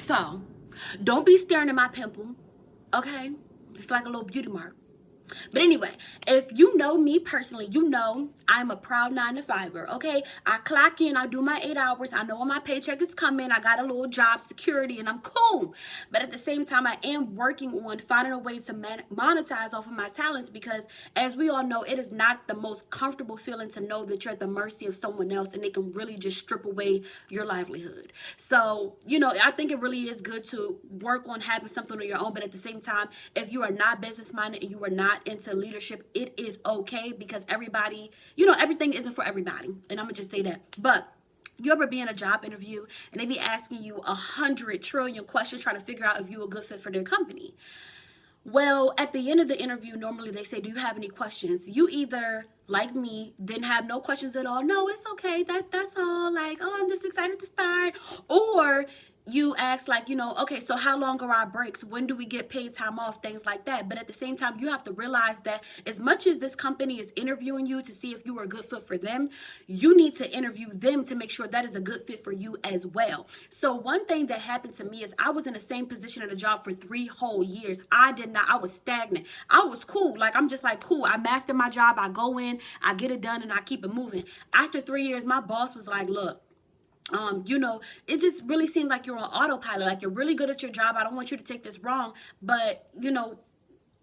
So, don't be staring at my pimple, okay? It's like a little beauty mark. But anyway, if you know me personally, you know I'm a proud 9 to 5er, okay? I clock in, I do my 8 hours, I know when my paycheck is coming, I got a little job security, and I'm cool. But at the same time, I am working on finding a way to monetize off of my talents, because as we all know, it is not the most comfortable feeling to know that you're at the mercy of someone else and they can really just strip away your livelihood. So, I think it really is good to work on having something on your own, but at the same time, if you are not business minded and you are not into leadership, it is okay, because everybody, everything isn't for everybody. And I'm gonna just say that. But you ever be in a job interview and they be asking you 100 trillion questions trying to figure out if you're a good fit for their company? Well, at the end of the interview, normally they say, do you have any questions? You either, like me, didn't have no questions at all. No, it's okay. That's all. Like, oh, I'm just excited to start. Or you ask, like, okay, so how long are our breaks? When do we get paid time off? Things like that. But at the same time, you have to realize that as much as this company is interviewing you to see if you are a good fit for them, you need to interview them to make sure that is a good fit for you as well. So one thing that happened to me is I was in the same position at a job for 3 whole years. I was stagnant. I was cool. Like, I'm just like, cool. I mastered my job. I go in, I get it done, and I keep it moving. After 3 years, my boss was like, look, it just really seemed like you're on autopilot. Like, you're really good at your job. I don't want you to take this wrong, but,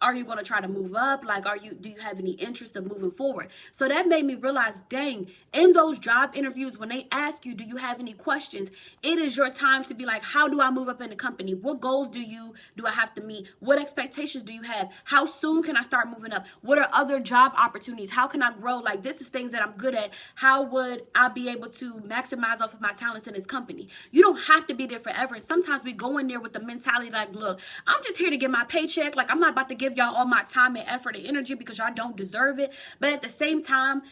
are you going to try to move up? Like, do you have any interest of moving forward? So that made me realize, dang, in those job interviews, when they ask you, do you have any questions? It is your time to be like, how do I move up in the company? What goals do I have to meet? What expectations do you have? How soon can I start moving up? What are other job opportunities? How can I grow? Like, this is things that I'm good at. How would I be able to maximize off of my talents in this company? You don't have to be there forever. And sometimes we go in there with the mentality like, look, I'm just here to get my paycheck. Like, I'm not about to give y'all all my time and effort and energy because y'all don't deserve it. But at the same time,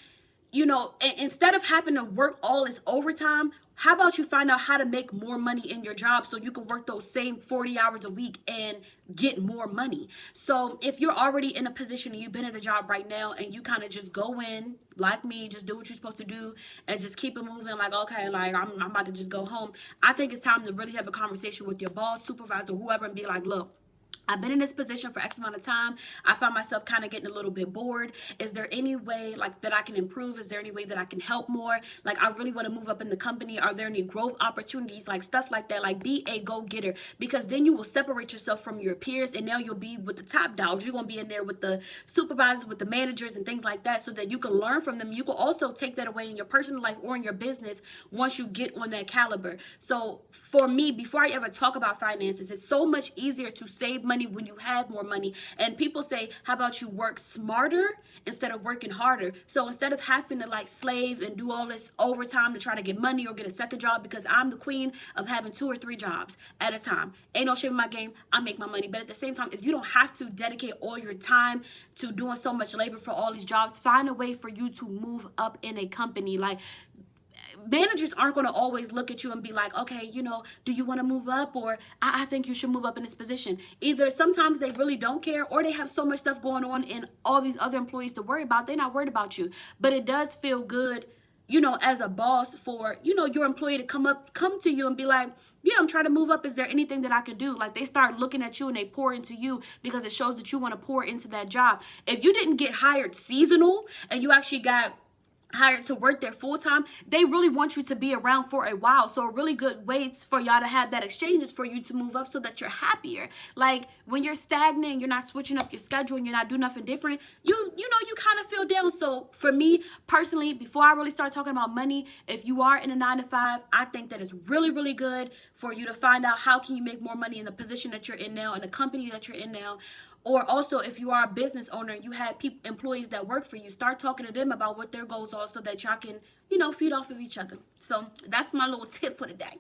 instead of having to work all this overtime, how about you find out how to make more money in your job so you can work those same 40 hours a week and get more money? So if you're already in a position and you've been at a job right now and you kind of just go in, like me, just do what you're supposed to do and just keep it moving, like, okay, like, I'm about to just go home, I think it's time to really have a conversation with your boss, supervisor, whoever, and be like, look, I've been in this position for X amount of time. I found myself kind of getting a little bit bored. Is there any way like that I can improve? Is there any way that I can help more? Like, I really want to move up in the company. Are there any growth opportunities? Like, stuff like that. Like, be a go-getter, because then you will separate yourself from your peers, and now you'll be with the top dogs. You're going to be in there with the supervisors, with the managers and things like that, so that you can learn from them. You can also take that away in your personal life or in your business once you get on that caliber. So for me, before I ever talk about finances, it's so much easier to save money when you have more money. And people say, how about you work smarter instead of working harder? So instead of having to like slave and do all this overtime to try to get money or get a second job, because I'm the queen of having 2 or 3 jobs at a time. Ain't no shame in my game. I make my money. But at the same time, if you don't have to dedicate all your time to doing so much labor for all these jobs, find a way for you to move up in a company. Like, managers aren't going to always look at you and be like, okay, do you want to move up? Or I think you should move up in this position. Either sometimes they really don't care, or they have so much stuff going on and all these other employees to worry about. They're not worried about you. But it does feel good, as a boss for, your employee to come to you and be like, yeah, I'm trying to move up. Is there anything that I could do? Like, they start looking at you and they pour into you because it shows that you want to pour into that job. If you didn't get hired seasonal and you actually got hired to work there full time, they really want you to be around for a while. So a really good way for y'all to have that exchange is for you to move up so that you're happier. Like, when you're stagnant, you're not switching up your schedule and you're not doing nothing different, you kind of feel down. So for me personally, before I really start talking about money, if you are in a 9 to 5, I think that it's really, really good for you to find out how can you make more money in the position that you're in now, in the company that you're in now. Or also, if you are a business owner and you have employees that work for you, start talking to them about what their goals are so that y'all can, feed off of each other. So that's my little tip for today.